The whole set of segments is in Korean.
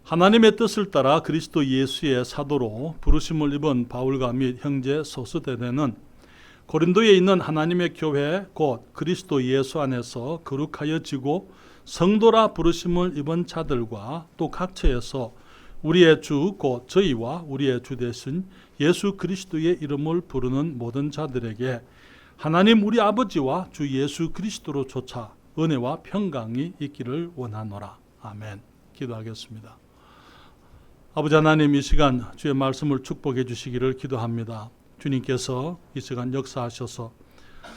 하나님의 뜻을 따라 그리스도 예수의 사도로 부르심을 입은 바울과 및 형제 소스데네는 고린도에 있는 하나님의 교회 곧 그리스도 예수 안에서 거룩하여지고 성도라 부르심을 입은 자들과 또 각처에서 우리의 주 곧 저희와 우리의 주 되신 예수 그리스도의 이름을 부르는 모든 자들에게 하나님 우리 아버지와 주 예수 그리스도로 조차 은혜와 평강이 있기를 원하노라. 아멘. 기도하겠습니다. 아버지 하나님, 이 시간 주의 말씀을 축복해 주시기를 기도합니다. 주님께서 이 시간 역사하셔서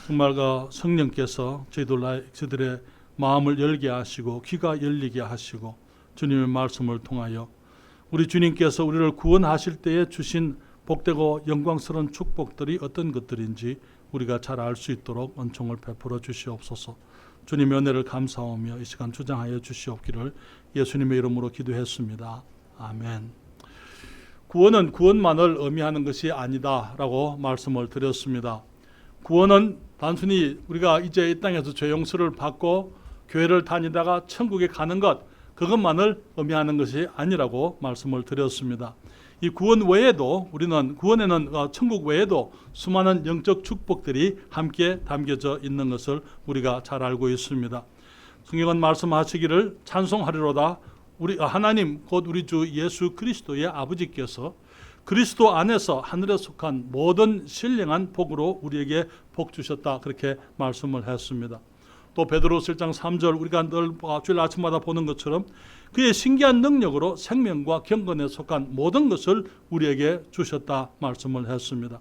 정말 성령께서 저희들의 마음을 열게 하시고 귀가 열리게 하시고 주님의 말씀을 통하여 우리 주님께서 우리를 구원하실 때에 주신 복되고 영광스러운 축복들이 어떤 것들인지 우리가 잘 알 수 있도록 은총을 베풀어 주시옵소서. 주님의 은혜를 감사하며 이 시간 주장하여 주시옵기를 예수님의 이름으로 기도했습니다. 아멘. 구원은 구원만을 의미하는 것이 아니다라고 말씀을 드렸습니다. 구원은 단순히 우리가 이제 이 땅에서 죄 용서를 받고 교회를 다니다가 천국에 가는 것, 그것만을 의미하는 것이 아니라고 말씀을 드렸습니다. 이 구원 외에도 우리는 구원에는 천국 외에도 수많은 영적 축복들이 함께 담겨져 있는 것을 우리가 잘 알고 있습니다. 성경은 말씀하시기를 찬송하리로다 우리 하나님 곧 우리 주 예수 그리스도의 아버지께서 그리스도 안에서 하늘에 속한 모든 신령한 복으로 우리에게 복 주셨다, 그렇게 말씀을 했습니다. 또 베드로서 1장 3절 우리가 늘 주일 아침마다 보는 것처럼 그의 신기한 능력으로 생명과 경건에 속한 모든 것을 우리에게 주셨다 말씀을 했습니다.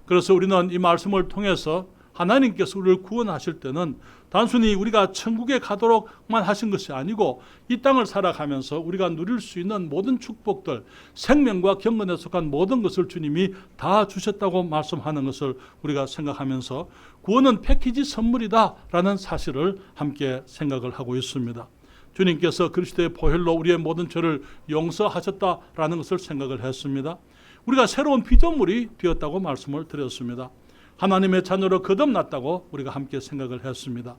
그래서 우리는 이 말씀을 통해서 하나님께서 우리를 구원하실 때는 단순히 우리가 천국에 가도록만 하신 것이 아니고 이 땅을 살아가면서 우리가 누릴 수 있는 모든 축복들, 생명과 경건에 속한 모든 것을 주님이 다 주셨다고 말씀하는 것을 우리가 생각하면서 구원은 패키지 선물이다라는 사실을 함께 생각을 하고 있습니다. 주님께서 그리스도의 보혈로 우리의 모든 죄를 용서하셨다라는 것을 생각을 했습니다. 우리가 새로운 피조물이 되었다고 말씀을 드렸습니다. 하나님의 자녀로 거듭났다고 우리가 함께 생각을 했습니다.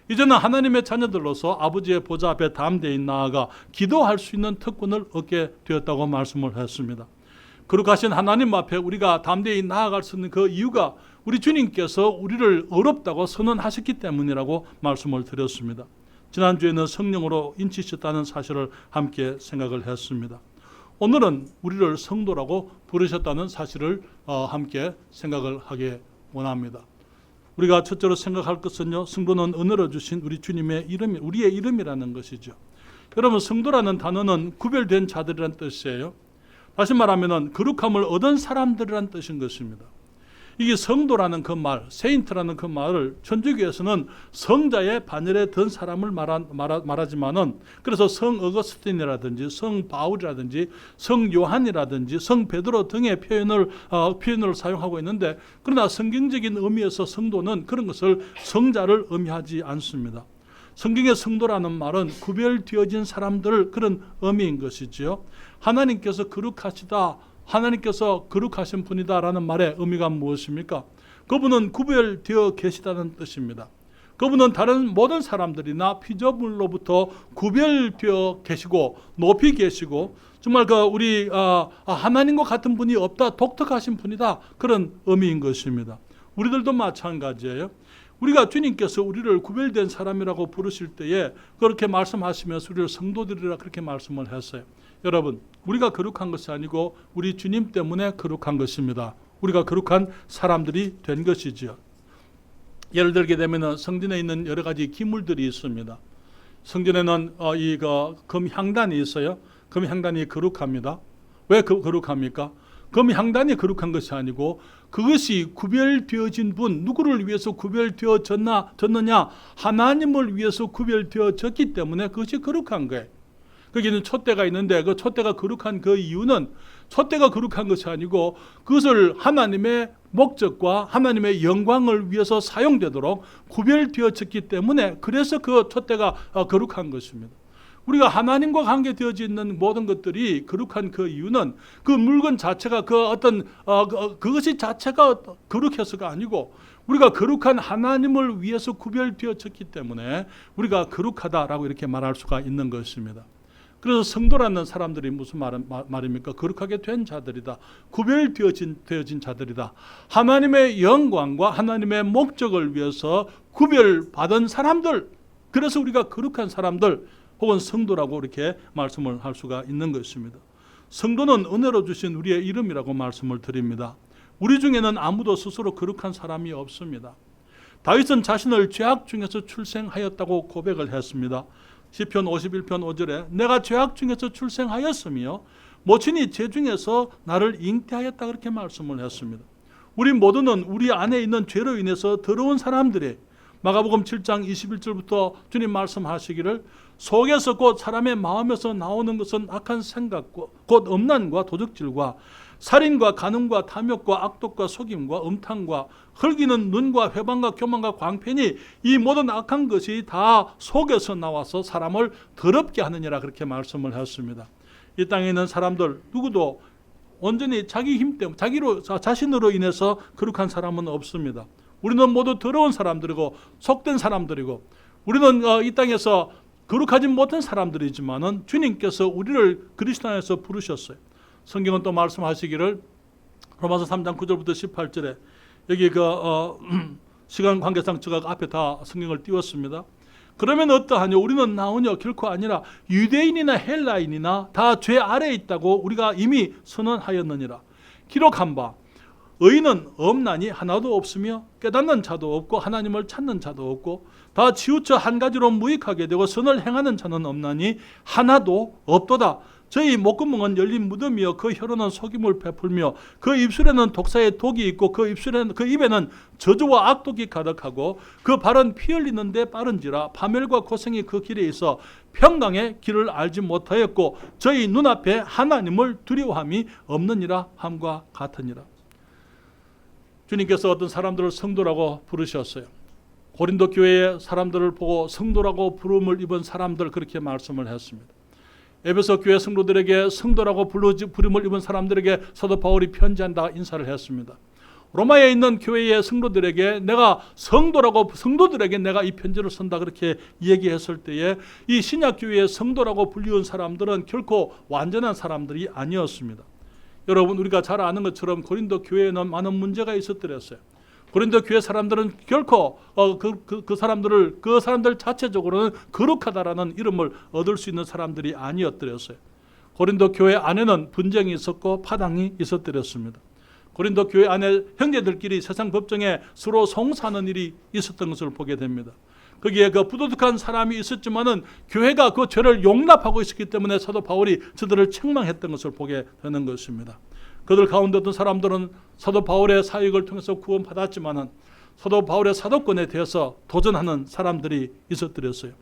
이제는 하나님의 자녀들로서 아버지의 보좌 앞에 담대히 나아가 기도할 수 있는 특권을 얻게 되었다고 말씀을 했습니다. 거룩하신 하나님 앞에 우리가 담대히 나아갈 수 있는 그 이유가 우리 주님께서 우리를 의롭다고 선언하셨기 때문이라고 말씀을 드렸습니다. 지난주에는 성령으로 인치셨다는 사실을 함께 생각을 했습니다. 오늘은 우리를 성도라고 부르셨다는 사실을 함께 생각을 하게 원합니다. 우리가 첫째로 생각할 것은요, 성도는 은혜로 주신 우리 주님의 이름이 우리의 이름이라는 것이죠. 여러분, 성도라는 단어는 구별된 자들이란 뜻이에요. 다시 말하면 거룩함을 얻은 사람들이란 뜻인 것입니다. 이게 성도라는 그 말, 세인트라는 그 말을 천주교에서는 성자의 반열에 든 사람을 말하지만은, 그래서 성 어거스틴이라든지 성 바울이라든지 성 요한이라든지 성 베드로 등의 표현을 사용하고 있는데, 그러나 성경적인 의미에서 성도는 그런 것을 성자를 의미하지 않습니다. 성경의 성도라는 말은 구별되어진 사람들, 그런 의미인 것이지요. 하나님께서 거룩하시다, 하나님께서 거룩하신 분이다라는 말의 의미가 무엇입니까? 그분은 구별되어 계시다는 뜻입니다. 그분은 다른 모든 사람들이나 피조물로부터 구별되어 계시고 높이 계시고 정말 우리 하나님과 같은 분이 없다, 독특하신 분이다, 그런 의미인 것입니다. 우리들도 마찬가지예요. 우리가 주님께서 우리를 구별된 사람이라고 부르실 때에 그렇게 말씀하시면서 우리를 성도들이라 그렇게 말씀을 했어요. 여러분, 우리가 거룩한 것이 아니고 우리 주님 때문에 거룩한 것입니다. 우리가 거룩한 사람들이 된 것이지요. 예를 들게 되면 성전에 있는 여러 가지 기물들이 있습니다. 성전에는 금향단이 있어요. 금향단이 거룩합니다. 왜 거룩합니까? 금향단이 거룩한 것이 아니고 그것이 구별되어진 분, 누구를 위해서 구별되어졌느냐? 하나님을 위해서 구별되어졌기 때문에 그것이 거룩한 거예요. 거기는 촛대가 있는데 그 촛대가 거룩한 그 이유는 촛대가 거룩한 것이 아니고 그것을 하나님의 목적과 하나님의 영광을 위해서 사용되도록 구별되어졌기 때문에, 그래서 그 촛대가 거룩한 것입니다. 우리가 하나님과 관계되어져 있는 모든 것들이 거룩한 그 이유는 그 물건 자체가 그것이 자체가 거룩해서가 아니고 우리가 거룩한 하나님을 위해서 구별되어졌기 때문에 우리가 거룩하다라고 이렇게 말할 수가 있는 것입니다. 그래서 성도라는 사람들이 무슨 말입니까? 거룩하게 된 자들이다. 구별되어진 자들이다. 하나님의 영광과 하나님의 목적을 위해서 구별받은 사람들, 그래서 우리가 거룩한 사람들 혹은 성도라고 이렇게 말씀을 할 수가 있는 것입니다. 성도는 은혜로 주신 우리의 이름이라고 말씀을 드립니다. 우리 중에는 아무도 스스로 거룩한 사람이 없습니다. 다윗은 자신을 죄악 중에서 출생하였다고 고백을 했습니다. 시편 51편 5절에 내가 죄악 중에서 출생하였으며 모친이 죄 중에서 나를 잉태하였다 그렇게 말씀을 했습니다. 우리 모두는 우리 안에 있는 죄로 인해서 더러운 사람들이, 마가복음 7장 21절부터 주님 말씀하시기를 속에서 곧 사람의 마음에서 나오는 것은 악한 생각과 곧 음란과 도적질과 살인과 간음과 탐욕과 악독과 속임과 음탕과 흘기는 눈과 회방과 교만과 광팬이 이 모든 악한 것이 다 속에서 나와서 사람을 더럽게 하느니라 그렇게 말씀을 했습니다. 이 땅에 있는 사람들 누구도 온전히 자기 힘 때문에 자신으로 인해서 거룩한 사람은 없습니다. 우리는 모두 더러운 사람들이고 속된 사람들이고 우리는 이 땅에서 거룩하지 못한 사람들이지만은 주님께서 우리를 그리스도 안에서 부르셨어요. 성경은 또 말씀하시기를 로마서 3장 9절부터 18절에 여기 시간 관계상 제가 앞에 다 성경을 띄웠습니다. 그러면 어떠하냐? 우리는 나오냐? 결코 아니라 유대인이나 헬라인이나 다 죄 아래에 있다고 우리가 이미 선언하였느니라. 기록한 바 의인은 없나니 하나도 없으며 깨닫는 자도 없고 하나님을 찾는 자도 없고 다 치우쳐 한 가지로 무익하게 되고 선을 행하는 자는 없나니 하나도 없도다. 저희 목구멍은 열린 무덤이요 그 혀로는 속임을 베풀며 그 입술에는 독사의 독이 있고 그 입에는 저주와 악독이 가득하고 그 발은 피 흘리는데 빠른지라 파멸과 고생이 그 길에 있어 평강의 길을 알지 못하였고 저희 눈앞에 하나님을 두려워함이 없느니라 함과 같으니라. 주님께서 어떤 사람들을 성도라고 부르셨어요. 고린도 교회의 사람들을 보고 성도라고 부름을 입은 사람들 그렇게 말씀을 했습니다. 에베소 교회 성도들에게 성도라고 부름을 입은 사람들에게 사도 바울이 편지한다 인사를 했습니다. 로마에 있는 교회의 성도들에게 내가 성도들에게 내가 이 편지를 쓴다 그렇게 얘기했을 때에 이 신약 교회의 성도라고 불리운 사람들은 결코 완전한 사람들이 아니었습니다. 여러분 우리가 잘 아는 것처럼 고린도 교회에는 많은 문제가 있었더랬어요. 고린도 교회 사람들은 결코 그 사람들 자체적으로는 거룩하다라는 이름을 얻을 수 있는 사람들이 아니었더랬어요. 고린도 교회 안에는 분쟁이 있었고 파당이 있었더랬습니다. 고린도 교회 안에 형제들끼리 세상 법정에 서로 송사하는 일이 있었던 것을 보게 됩니다. 거기에 그 부도덕한 사람이 있었지만은 교회가 그 죄를 용납하고 있었기 때문에 사도 바울이 저들을 책망했던 것을 보게 되는 것입니다. 그들 가운데 어떤 사람들은 사도 바울의 사역을 통해서 구원받았지만은 사도 바울의 사도권에 대해서 도전하는 사람들이 있었더랬어요.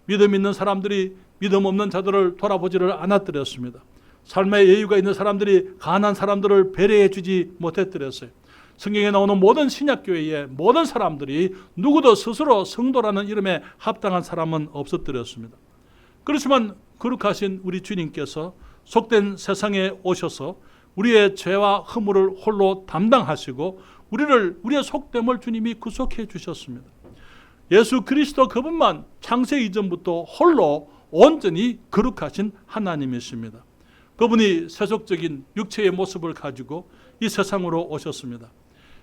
믿음 있는 사람들이 믿음 없는 자들을 돌아보지를 않았더랬습니다. 삶의 여유가 있는 사람들이 가난한 사람들을 배려해 주지 못했더랬어요. 성경에 나오는 모든 신약교회의 모든 사람들이 누구도 스스로 성도라는 이름에 합당한 사람은 없었더랬습니다. 그렇지만 거룩하신 우리 주님께서 속된 세상에 오셔서 우리의 죄와 허물을 홀로 담당하시고 우리의 속됨을 주님이 구속해 주셨습니다. 예수 그리스도 그분만 창세 이전부터 홀로 온전히 거룩하신 하나님이십니다. 그분이 세속적인 육체의 모습을 가지고 이 세상으로 오셨습니다.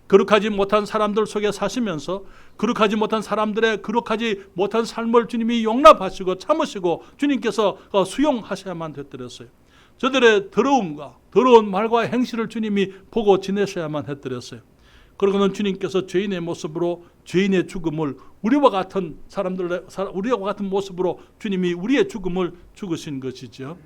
거룩하지 못한 사람들 속에 사시면서 거룩하지 못한 사람들의 거룩하지 못한 삶을 주님이 용납하시고 참으시고 주님께서 수용하셔야만 됐더랬어요. 저들의 더러움과 더러운 말과 행실을 주님이 보고 지내셔야만 했더랬어요. 그러고는 주님께서 죄인의 모습으로 죄인의 죽음을 우리와 같은 모습으로 주님이 우리의 죽음을 죽으신 것이죠.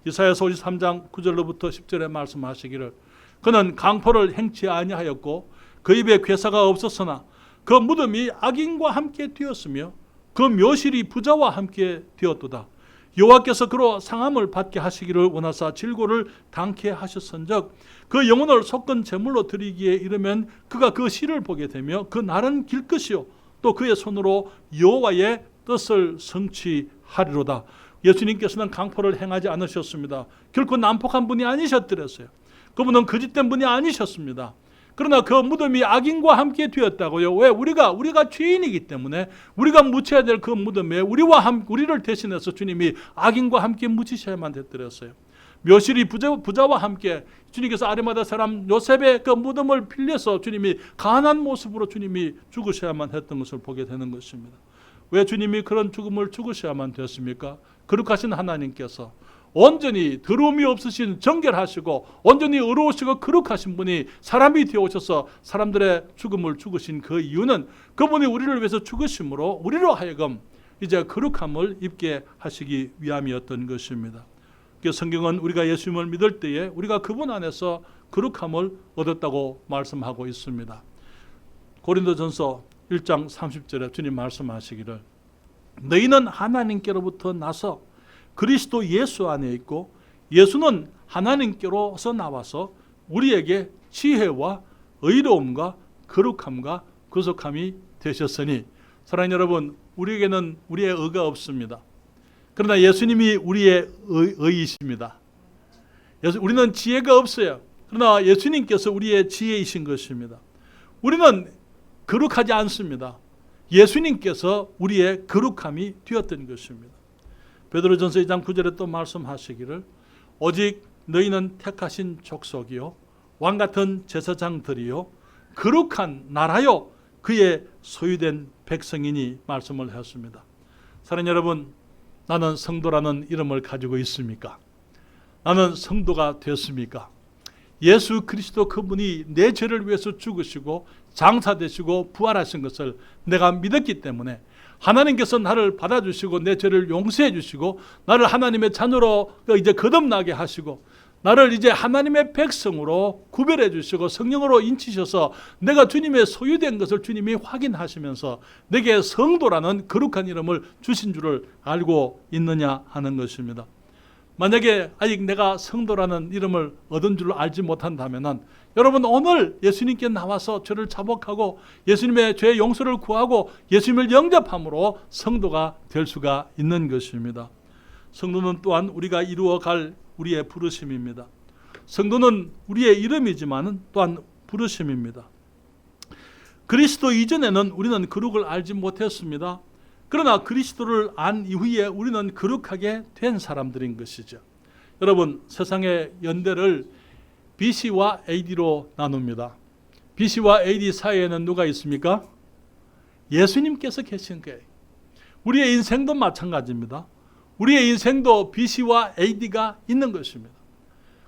이사야서 53장 9절로부터 10절에 말씀하시기를 그는 강포를 행치 아니하였고 그 입에 괴사가 없었으나 그 무덤이 악인과 함께 되었으며 그 묘실이 부자와 함께 되었도다. 여호와께서 그로 상함을 받게 하시기를 원하사 질고를 당케 하셨은즉 그 영혼을 속건 제물로 드리기에 이르면 그가 그 시를 보게 되며 그 날은 길 것이요 또 그의 손으로 여호와의 뜻을 성취하리로다. 예수님께서는 강포를 행하지 않으셨습니다. 결코 난폭한 분이 아니셨더랬어요. 그분은 거짓된 분이 아니셨습니다. 그러나 그 무덤이 악인과 함께 되었다고요. 왜? 우리가 죄인이기 때문에 우리가 묻혀야 될 그 무덤에 우리를 대신해서 주님이 악인과 함께 묻히셔야만 됐더랬어요. 묘실이 부자와 함께 주님께서 아리마다 사람 요셉의 그 무덤을 빌려서 주님이 가난한 모습으로 주님이 죽으셔야만 했던 것을 보게 되는 것입니다. 왜 주님이 그런 죽음을 죽으셔야만 되었습니까? 거룩하신 하나님께서 온전히 더러움이 없으신 정결하시고 온전히 의로우시고 거룩하신 분이 사람이 되어오셔서 사람들의 죽음을 죽으신 그 이유는 그분이 우리를 위해서 죽으심으로 우리로 하여금 이제 거룩함을 입게 하시기 위함이었던 것입니다. 성경은 우리가 예수님을 믿을 때에 우리가 그분 안에서 거룩함을 얻었다고 말씀하고 있습니다. 고린도전서 1장 30절에 주님 말씀하시기를 너희는 하나님께로부터 나서 그리스도 예수 안에 있고 예수는 하나님께로서 나와서 우리에게 지혜와 의로움과 거룩함과 구속함이 되셨으니 사랑하는 여러분, 우리에게는 우리의 의가 없습니다. 그러나 예수님이 우리의 의이십니다. 우리는 지혜가 없어요. 그러나 예수님께서 우리의 지혜이신 것입니다. 우리는 거룩하지 않습니다. 예수님께서 우리의 거룩함이 되었던 것입니다. 베드로전서 2장 9절에 또 말씀하시기를 오직 너희는 택하신 족속이요 왕같은 제사장들이요 거룩한 나라요 그의 소유된 백성이니 말씀을 하셨습니다. 사랑하는 여러분, 나는 성도라는 이름을 가지고 있습니까? 나는 성도가 됐습니까? 예수 그리스도 그분이 내 죄를 위해서 죽으시고 장사되시고 부활하신 것을 내가 믿었기 때문에 하나님께서 나를 받아주시고 내 죄를 용서해 주시고 나를 하나님의 자녀로 이제 거듭나게 하시고 나를 이제 하나님의 백성으로 구별해 주시고 성령으로 인치셔서 내가 주님의 소유된 것을 주님이 확인하시면서 내게 성도라는 거룩한 이름을 주신 줄을 알고 있느냐 하는 것입니다. 만약에 아직 내가 성도라는 이름을 얻은 줄 알지 못한다면 여러분 오늘 예수님께 나와서 죄를 자복하고 예수님의 죄 용서를 구하고 예수님을 영접함으로 성도가 될 수가 있는 것입니다. 성도는 또한 우리가 이루어갈 우리의 부르심입니다. 성도는 우리의 이름이지만 또한 부르심입니다. 그리스도 이전에는 우리는 거룩을 알지 못했습니다. 그러나 그리스도를 안 이후에 우리는 거룩하게 된 사람들인 것이죠. 여러분, 세상의 연대를 BC와 AD로 나눕니다. BC와 AD 사이에는 누가 있습니까? 예수님께서 계신 거예요. 우리의 인생도 마찬가지입니다. 우리의 인생도 BC와 AD가 있는 것입니다.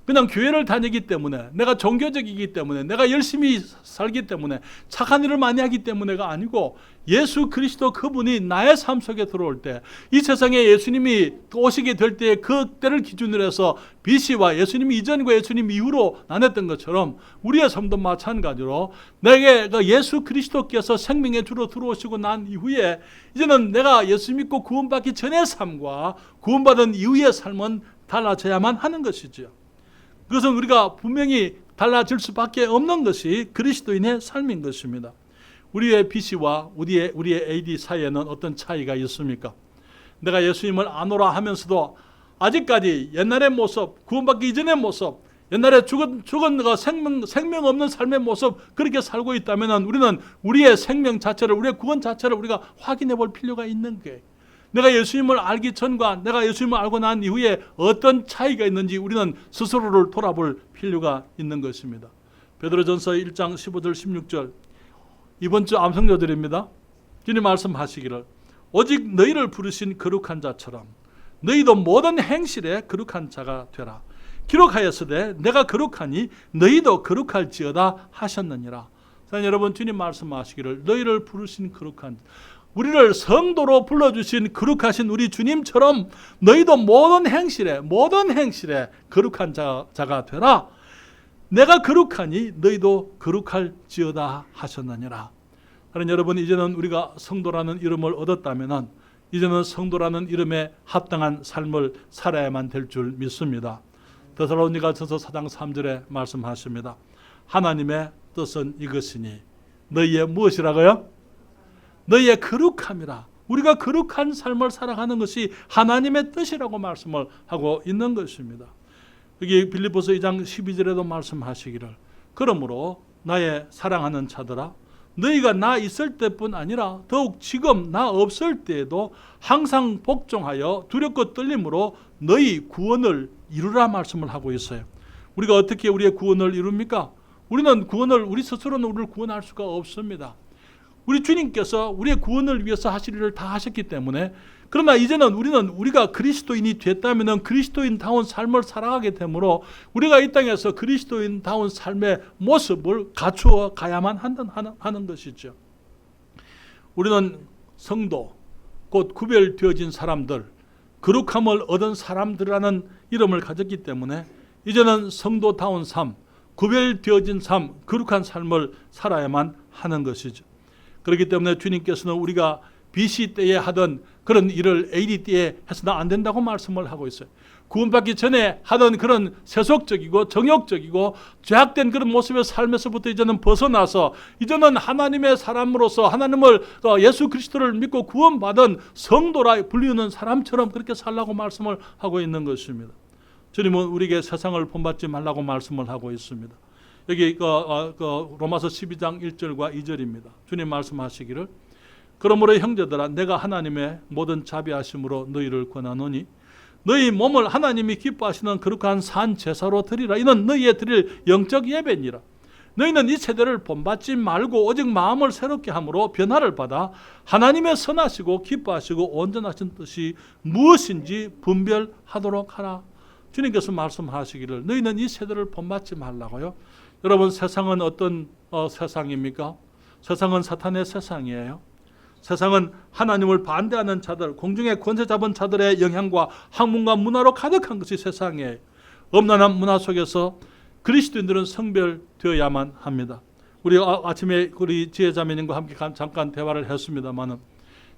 그냥 교회를 다니기 때문에 내가 종교적이기 때문에 내가 열심히 살기 때문에 착한 일을 많이 하기 때문에가 아니고 예수 그리스도 그분이 나의 삶 속에 들어올 때 이 세상에 예수님이 오시게 될 때 그 때를 기준으로 해서 BC와 예수님 이전과 예수님 이후로 나눴던 것처럼 우리의 삶도 마찬가지로 내게 예수 그리스도께서 생명의 주로 들어오시고 난 이후에 이제는 내가 예수 믿고 구원받기 전의 삶과 구원받은 이후의 삶은 달라져야만 하는 것이죠. 그것은 우리가 분명히 달라질 수밖에 없는 것이 그리스도인의 삶인 것입니다. 우리의 BC와 우리의 AD 사이에는 어떤 차이가 있습니까? 내가 예수님을 아노라 하면서도 아직까지 옛날의 모습, 구원받기 이전의 모습, 옛날에 죽은 생명 없는 삶의 모습 그렇게 살고 있다면 우리는 우리의 생명 자체를, 우리의 구원 자체를 우리가 확인해 볼 필요가 있는 거예요. 내가 예수님을 알기 전과 내가 예수님을 알고 난 이후에 어떤 차이가 있는지 우리는 스스로를 돌아볼 필요가 있는 것입니다. 베드로전서 1장 15절 16절 이번 주 암송절입니다. 주님 말씀하시기를 오직 너희를 부르신 거룩한 자처럼 너희도 모든 행실에 거룩한 자가 되라. 기록하였으되 내가 거룩하니 너희도 거룩할지어다 하셨느니라. 사랑하는 여러분, 주님 말씀하시기를 너희를 부르신 거룩한 우리를 성도로 불러주신 거룩하신 우리 주님처럼 너희도 모든 행실에 거룩한 자가 되라. 내가 거룩하니 너희도 거룩할지어다 하셨느니라. 그러나 여러분, 이제는 우리가 성도라는 이름을 얻었다면 이제는 성도라는 이름에 합당한 삶을 살아야만 될 줄 믿습니다. 데살로니가전서 4장 3절에 말씀하십니다. 하나님의 뜻은 이것이니 너희의 무엇이라고요? 너희의 거룩함이라. 우리가 거룩한 삶을 살아가는 것이 하나님의 뜻이라고 말씀을 하고 있는 것입니다. 여기 빌립보서 2장 12절에도 말씀하시기를 그러므로 나의 사랑하는 자들아, 너희가 나 있을 때뿐 아니라 더욱 지금 나 없을 때에도 항상 복종하여 두렵고 떨림으로 너희 구원을 이루라 말씀을 하고 있어요. 우리가 어떻게 우리의 구원을 이룹니까? 우리 스스로는 우리를 구원할 수가 없습니다. 우리 주님께서 우리의 구원을 위해서 하실 일을 다 하셨기 때문에, 그러나 이제는 우리가 그리스도인이 됐다면 그리스도인다운 삶을 살아가게 되므로 우리가 이 땅에서 그리스도인다운 삶의 모습을 갖추어 가야만 하는 것이죠. 우리는 성도, 곧 구별되어진 사람들, 거룩함을 얻은 사람들이라는 이름을 가졌기 때문에 이제는 성도다운 삶, 구별되어진 삶, 거룩한 삶을 살아야만 하는 것이죠. 그렇기 때문에 주님께서는 우리가 BC 때에 하던 그런 일을 AD 때에 해서는 안 된다고 말씀을 하고 있어요. 구원받기 전에 하던 그런 세속적이고 정욕적이고 죄악된 그런 모습의 삶에서부터 이제는 벗어나서 이제는 하나님의 사람으로서 하나님을, 예수 그리스도를 믿고 구원받은 성도라 불리는 사람처럼 그렇게 살라고 말씀을 하고 있는 것입니다. 주님은 우리에게 세상을 본받지 말라고 말씀을 하고 있습니다. 여기 로마서 12장 1절과 2절입니다. 주님 말씀하시기를, 그러므로 형제들아, 내가 하나님의 모든 자비하심으로 너희를 권하노니 너희 몸을 하나님이 기뻐하시는 거룩한 산 제사로 드리라. 이는 너희의 드릴 영적 예배니라. 너희는 이 세대를 본받지 말고 오직 마음을 새롭게 함으로 변화를 받아 하나님의 선하시고 기뻐하시고 온전하신 뜻이 무엇인지 분별하도록 하라. 주님께서 말씀하시기를 너희는 이 세대를 본받지 말라고요. 여러분, 세상은 어떤 세상입니까? 세상은 사탄의 세상이에요. 세상은 하나님을 반대하는 자들, 공중의 권세 잡은 자들의 영향과 학문과 문화로 가득한 것이 세상이에요. 엄란한 문화 속에서 그리스도인들은 성별되어야만 합니다. 우리 아침에 우리 지혜자매님과 함께 잠깐 대화를 했습니다마는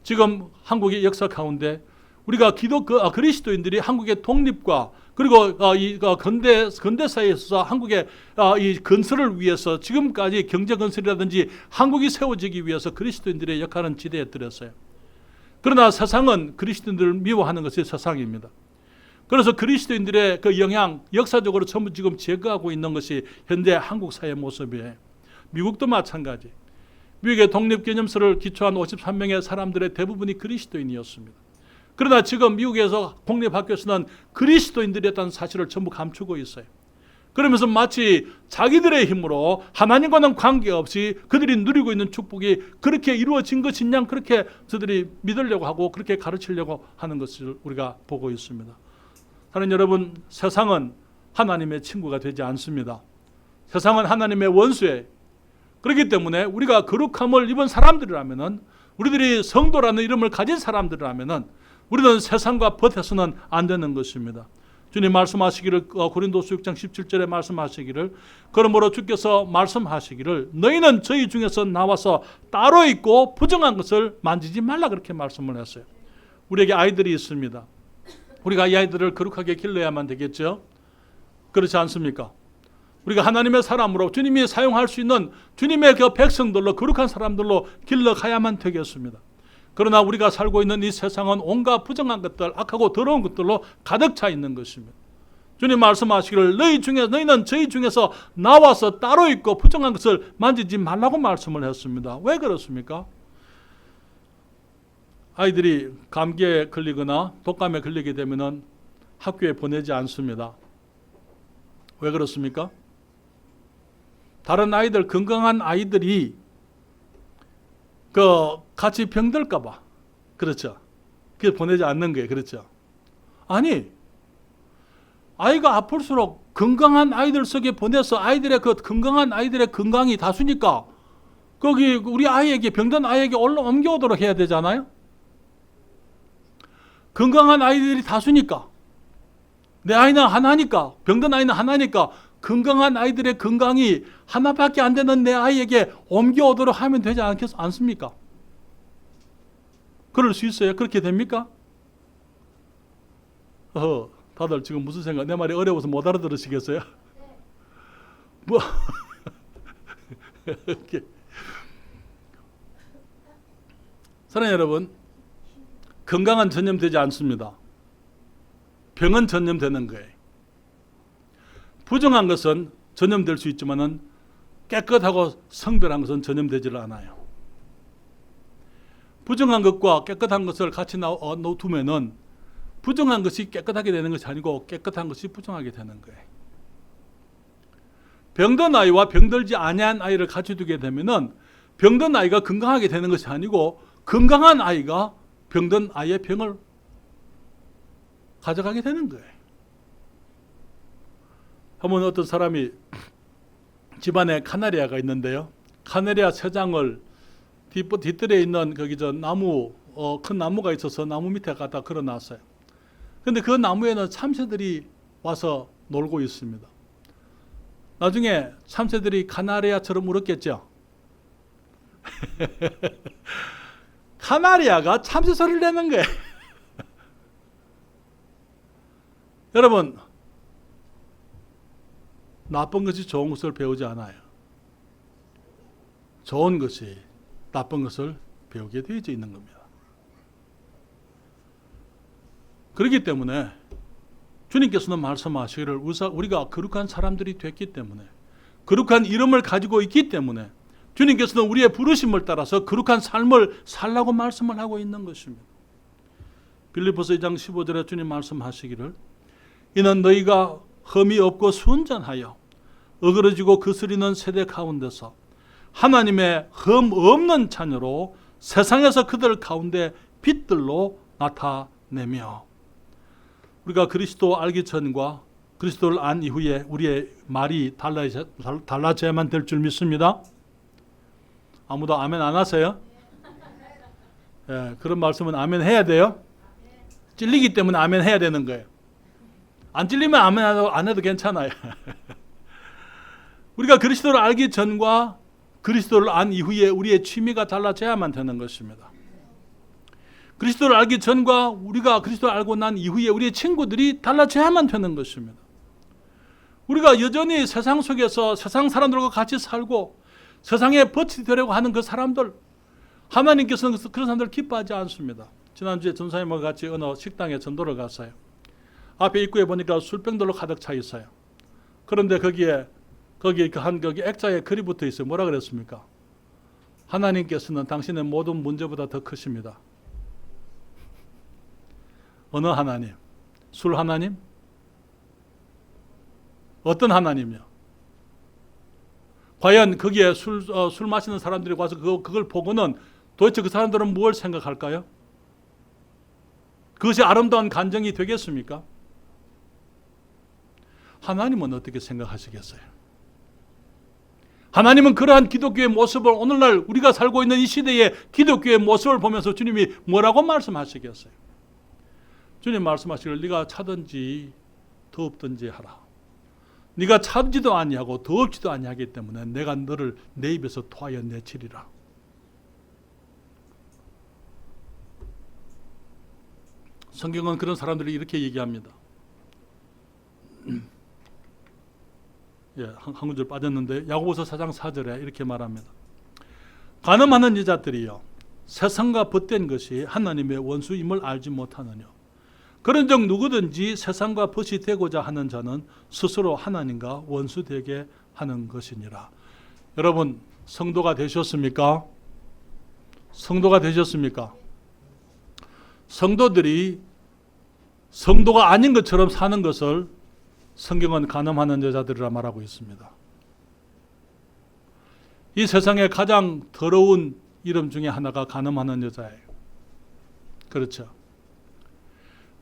지금 한국의 역사 가운데 우리가 그리스도인들이 한국의 독립과 그리고 이 근대사에 있어서 한국의 이 건설을 위해서 지금까지 경제 건설이라든지 한국이 세워지기 위해서 그리스도인들의 역할은 지대해드렸어요. 그러나 세상은 그리스도인들을 미워하는 것이 세상입니다. 그래서 그리스도인들의 그 영향, 역사적으로 전부 지금 제거하고 있는 것이 현재 한국 사회의 모습이에요. 미국도 마찬가지. 미국의 독립기념서를 기초한 53명의 사람들의 대부분이 그리스도인이었습니다. 그러나 지금 미국에서 공립학교에서는 그리스도인들이었다는 사실을 전부 감추고 있어요. 그러면서 마치 자기들의 힘으로 하나님과는 관계없이 그들이 누리고 있는 축복이 그렇게 이루어진 것인 양 그렇게 저들이 믿으려고 하고 그렇게 가르치려고 하는 것을 우리가 보고 있습니다. 사랑하는 여러분, 세상은 하나님의 친구가 되지 않습니다. 세상은 하나님의 원수예요. 그렇기 때문에 우리가 거룩함을 입은 사람들이라면은, 우리들이 성도라는 이름을 가진 사람들이라면은 우리는 세상과 버텨서는 안 되는 것입니다. 주님 말씀하시기를, 고린도서 6장 17절에 말씀하시기를, 그러므로 주께서 말씀하시기를 너희는 저희 중에서 나와서 따로 있고 부정한 것을 만지지 말라, 그렇게 말씀을 했어요. 우리에게 아이들이 있습니다. 우리가 이 아이들을 거룩하게 길러야만 되겠죠. 그렇지 않습니까? 우리가 하나님의 사람으로 주님이 사용할 수 있는 주님의 그 백성들로, 거룩한 사람들로 길러가야만 되겠습니다. 그러나 우리가 살고 있는 이 세상은 온갖 부정한 것들, 악하고 더러운 것들로 가득 차 있는 것입니다. 주님 말씀하시기를 너희는 저희 중에서 나와서 따로 있고 부정한 것을 만지지 말라고 말씀을 했습니다. 왜 그렇습니까? 아이들이 감기에 걸리거나 독감에 걸리게 되면 학교에 보내지 않습니다. 왜 그렇습니까? 다른 아이들, 건강한 아이들이 같이 병들까 봐. 그렇죠. 그래서 보내지 않는 거예요. 그렇죠. 아니, 아이가 아플수록 건강한 아이들 속에 보내서 아이들의 건강한 아이들의 건강이 다수니까 거기 우리 아이에게, 병든 아이에게 옮겨오도록 해야 되잖아요. 건강한 아이들이 다수니까, 내 아이는 하나니까, 병든 아이는 하나니까 건강한 아이들의 건강이 하나밖에 안 되는 내 아이에게 옮겨오도록 하면 되지 않습니까? 그럴 수 있어요? 그렇게 됩니까? 다들 지금 무슨 생각? 내 말이 어려워서 못 알아들으시겠어요? 뭐? 사랑하는 여러분, 건강은 전염되지 않습니다. 병은 전염되는 거예요. 부정한 것은 전염될 수 있지만은 깨끗하고 성별한 것은 전염되질 않아요. 부정한 것과 깨끗한 것을 같이 두면은 부정한 것이 깨끗하게 되는 것이 아니고 깨끗한 것이 부정하게 되는 거예요. 병든 아이와 병들지 아니한 아이를 같이 두게 되면은 병든 아이가 건강하게 되는 것이 아니고 건강한 아이가 병든 아이의 병을 가져가게 되는 거예요. 한번 어떤 사람이 집안에 카나리아가 있는데요. 카나리아 새 장을 뒷뜰에 있는 거기 나무, 큰 나무가 있어서 나무 밑에 갖다 걸어놨어요. 근데 그 나무에는 참새들이 와서 놀고 있습니다. 나중에 참새들이 카나리아처럼 울었겠죠. 카나리아가 참새 소리를 내는 거예요. 여러분, 나쁜 것이 좋은 것을 배우지 않아요. 좋은 것이 나쁜 것을 배우게 되어 있는 겁니다. 그렇기 때문에 주님께서는 말씀하시기를 우리가 거룩한 사람들이 됐기 때문에, 거룩한 이름을 가지고 있기 때문에 주님께서는 우리의 부르심을 따라서 거룩한 삶을 살라고 말씀을 하고 있는 것입니다. 빌립보서 2장 15절에 주님 말씀하시기를 이는 너희가 흠이 없고 순전하여 어그러지고 거스리는 세대 가운데서 하나님의 흠 없는 자녀로 세상에서 그들 가운데 빛들로 나타내며, 우리가 그리스도 알기 전과 그리스도를 안 이후에 우리의 말이 달라져야만 될 줄 믿습니다. 아무도 아멘 안 하세요? 예, 그런 말씀은 아멘 해야 돼요. 찔리기 때문에 아멘 해야 되는 거예요. 안 찔리면 아멘 안 해도 괜찮아요. 우리가 그리스도를 알기 전과 그리스도를 안 이후에 우리의 취미가 달라져야만 되는 것입니다. 그리스도를 알기 전과 우리가 그리스도를 알고 난 이후에 우리의 친구들이 달라져야만 되는 것입니다. 우리가 여전히 세상 속에서 세상 사람들과 같이 살고 세상에 버티 되려고 하는 그 사람들, 하나님께서는 그런 사람들을 기뻐하지 않습니다. 지난주에 전사님과 같이 어느 식당에 전도를 갔어요. 앞에 입구에 보니까 술병들로 가득 차 있어요. 그런데 거기 액자에 글이 붙어 있어요. 뭐라 그랬습니까? 하나님께서는 당신의 모든 문제보다 더 크십니다. 어느 하나님? 술 하나님? 어떤 하나님이요? 과연 거기에 술 마시는 사람들이 와서 그걸 보고는 도대체 그 사람들은 뭘 생각할까요? 그것이 아름다운 간정이 되겠습니까? 하나님은 어떻게 생각하시겠어요? 하나님은 그러한 기독교의 모습을 오늘날 우리가 살고 있는 이 시대의 기독교의 모습을 보면서 주님이 뭐라고 말씀하시겠어요? 주님 말씀하시기를 네가 차든지 더웁든지 하라. 네가 차지도 아니하고 더웁지도 아니하기 때문에 내가 너를 내 입에서 토하여 내치리라. 성경은 그런 사람들이 이렇게 얘기합니다. 한 구절 빠졌는데 야고보서 4장 4절에 이렇게 말합니다. 간음하는 여자들이여 세상과 벗된 것이 하나님의 원수임을 알지 못하느냐. 그런즉 누구든지 세상과 벗이 되고자 하는 자는 스스로 하나님과 원수되게 하는 것이니라. 여러분, 성도가 되셨습니까? 성도가 되셨습니까? 성도들이 성도가 아닌 것처럼 사는 것을 성경은 간음하는 여자들이라 말하고 있습니다. 이 세상에 가장 더러운 이름 중에 하나가 간음하는 여자예요. 그렇죠.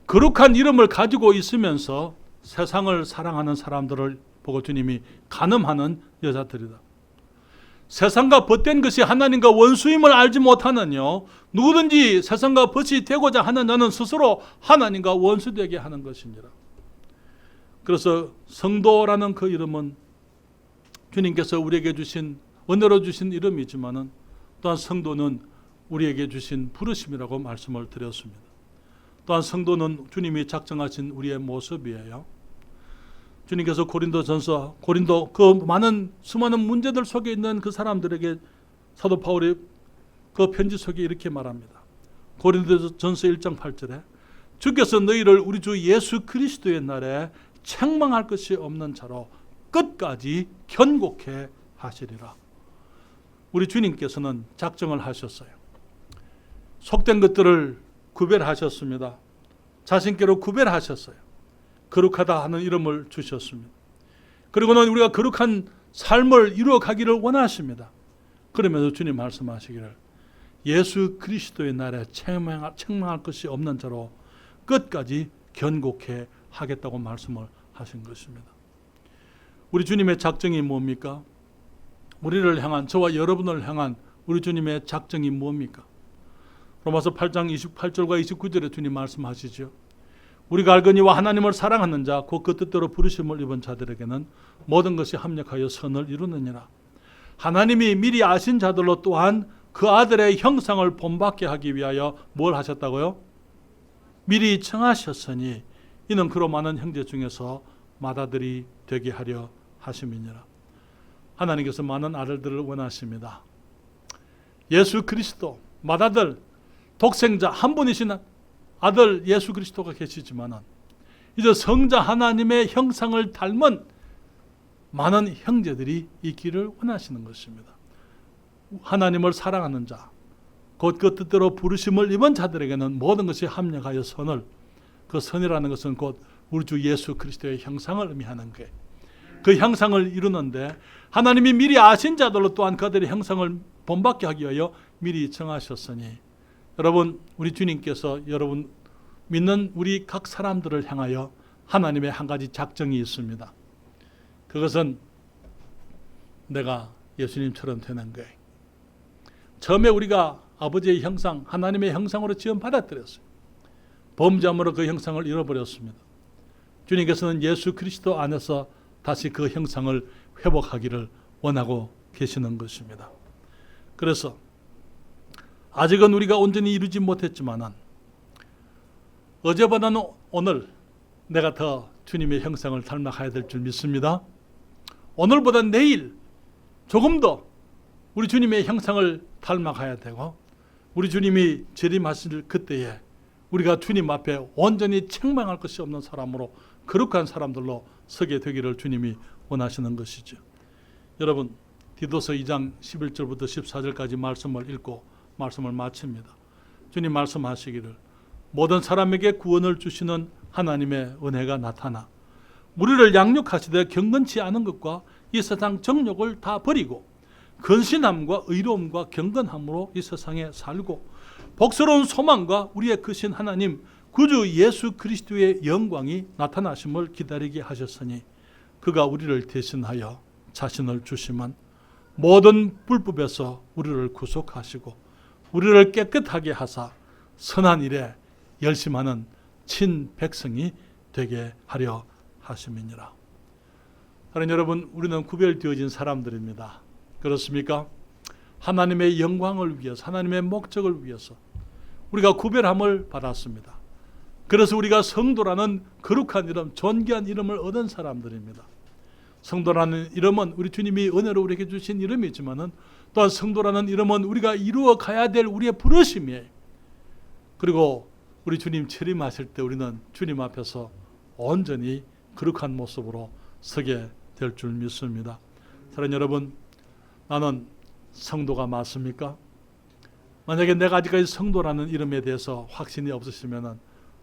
거룩한 이름을 가지고 있으면서 세상을 사랑하는 사람들을 보고 주님이 간음하는 여자들이다. 세상과 벗된 것이 하나님과 원수임을 알지 못하느뇨. 누구든지 세상과 벗이 되고자 하는 자는 스스로 하나님과 원수되게 하는 것이니라. 그래서 성도라는 그 이름은 주님께서 우리에게 주신 은혜로 주신 이름이지만은 또한 성도는 우리에게 주신 부르심이라고 말씀을 드렸습니다. 또한 성도는 주님이 작정하신 우리의 모습이에요. 주님께서 고린도 그 많은 수많은 문제들 속에 있는 그 사람들에게 사도 바울이 그 편지 속에 이렇게 말합니다. 고린도전서 1장 8절에 주께서 너희를 우리 주 예수 그리스도의 날에 책망할 것이 없는 자로 끝까지 견고케 하시리라. 우리 주님께서는 작정을 하셨어요. 속된 것들을 구별하셨습니다. 자신께로 구별하셨어요. 거룩하다 하는 이름을 주셨습니다. 그리고는 우리가 거룩한 삶을 이루어가기를 원하십니다. 그러면서 주님 말씀하시기를 예수 그리스도의 날에 책망할 것이 없는 자로 끝까지 견고케 하겠다고 말씀을 하신 것입니다. 우리 주님의 작정이 뭡니까? 우리를 향한, 저와 여러분을 향한 우리 주님의 작정이 뭡니까? 로마서 8장 28절과 29절에 주님 말씀하시죠. 우리가 알거니와 하나님을 사랑하는 자 곧 그 뜻대로 부르심을 입은 자들에게는 모든 것이 합력하여 선을 이루느니라. 하나님이 미리 아신 자들로 또한 그 아들의 형상을 본받게 하기 위하여 뭘 하셨다고요? 미리 청하셨으니 이는 그로 많은 형제 중에서 맏아들이 되게 하려 하심이니라. 하나님께서 많은 아들들을 원하십니다. 예수 그리스도 맏아들 독생자 한 분이신 아들 예수 그리스도가 계시지만 이제 성자 하나님의 형상을 닮은 많은 형제들이 있기를 원하시는 것입니다. 하나님을 사랑하는 자, 곧 그 뜻대로 부르심을 입은 자들에게는 모든 것이 합력하여 선을, 그 선이라는 것은 곧 우리 주 예수 그리스도의 형상을 의미하는 거예요. 그 형상을 이루는데 하나님이 미리 아신 자들로 또한 그들의 형상을 본받게 하기 위하여 미리 정하셨으니, 여러분 우리 주님께서 여러분 믿는 우리 각 사람들을 향하여 하나님의 한 가지 작정이 있습니다. 그것은 내가 예수님처럼 되는 거예요. 처음에 우리가 아버지의 형상, 하나님의 형상으로 지음받아들였어요. 범죄함으로 그 형상을 잃어버렸습니다. 주님께서는 예수 그리스도 안에서 다시 그 형상을 회복하기를 원하고 계시는 것입니다. 그래서 아직은 우리가 온전히 이루지 못했지만 어제보다는 오늘 내가 더 주님의 형상을 닮아가야 될 줄 믿습니다. 오늘보다 내일 조금 더 우리 주님의 형상을 닮아가야 되고, 우리 주님이 재림하실 그때에 우리가 주님 앞에 온전히 책망할 것이 없는 사람으로, 거룩한 사람들로 서게 되기를 주님이 원하시는 것이죠. 여러분 디도서 2장 11절부터 14절까지 말씀을 읽고 말씀을 마칩니다. 주님 말씀하시기를 모든 사람에게 구원을 주시는 하나님의 은혜가 나타나 우리를 양육하시되 경건치 않은 것과 이 세상 정욕을 다 버리고 근신함과 의로움과 경건함으로 이 세상에 살고 복스러운 소망과 우리의 크신 하나님 구주 예수 그리스도의 영광이 나타나심을 기다리게 하셨으니 그가 우리를 대신하여 자신을 주시면 모든 불법에서 우리를 구속하시고 우리를 깨끗하게 하사 선한 일에 열심하는 친백성이 되게 하려 하심이니라. 하나님 여러분, 우리는 구별되어진 사람들입니다. 그렇습니까? 하나님의 영광을 위해서, 하나님의 목적을 위해서 우리가 구별함을 받았습니다. 그래서 우리가 성도라는 거룩한 이름, 존귀한 이름을 얻은 사람들입니다. 성도라는 이름은 우리 주님이 은혜로 우리에게 주신 이름이지만은 또한 성도라는 이름은 우리가 이루어 가야 될 우리의 부르심이에요. 그리고 우리 주님 재림하실 때 우리는 주님 앞에서 온전히 거룩한 모습으로 서게 될 줄 믿습니다. 사랑하는 여러분, 나는 성도가 맞습니까? 만약에 내가 아직까지 성도라는 이름에 대해서 확신이 없으시면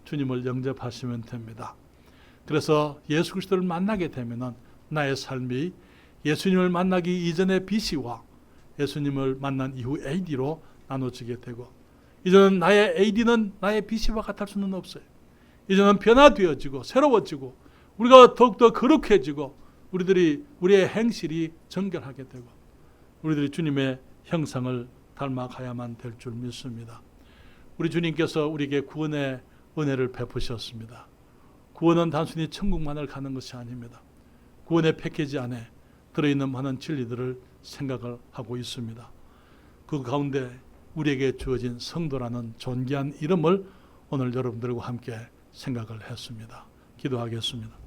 주님을 영접하시면 됩니다. 그래서 예수 그리스도를 만나게 되면 나의 삶이 예수님을 만나기 이전의 BC와 예수님을 만난 이후 AD로 나눠지게 되고, 이제는 나의 AD는 나의 BC와 같을 수는 없어요. 이제는 변화되어지고 새로워지고 우리가 더욱더 거룩해지고 우리의 행실이 정결하게 되고 우리들이 주님의 형상을 닮아가야만 될 줄 믿습니다. 우리 주님께서 우리에게 구원의 은혜를 베푸셨습니다. 구원은 단순히 천국만을 가는 것이 아닙니다. 구원의 패키지 안에 들어있는 많은 진리들을 생각을 하고 있습니다. 그 가운데 우리에게 주어진 성도라는 존귀한 이름을 오늘 여러분들과 함께 생각을 했습니다. 기도하겠습니다.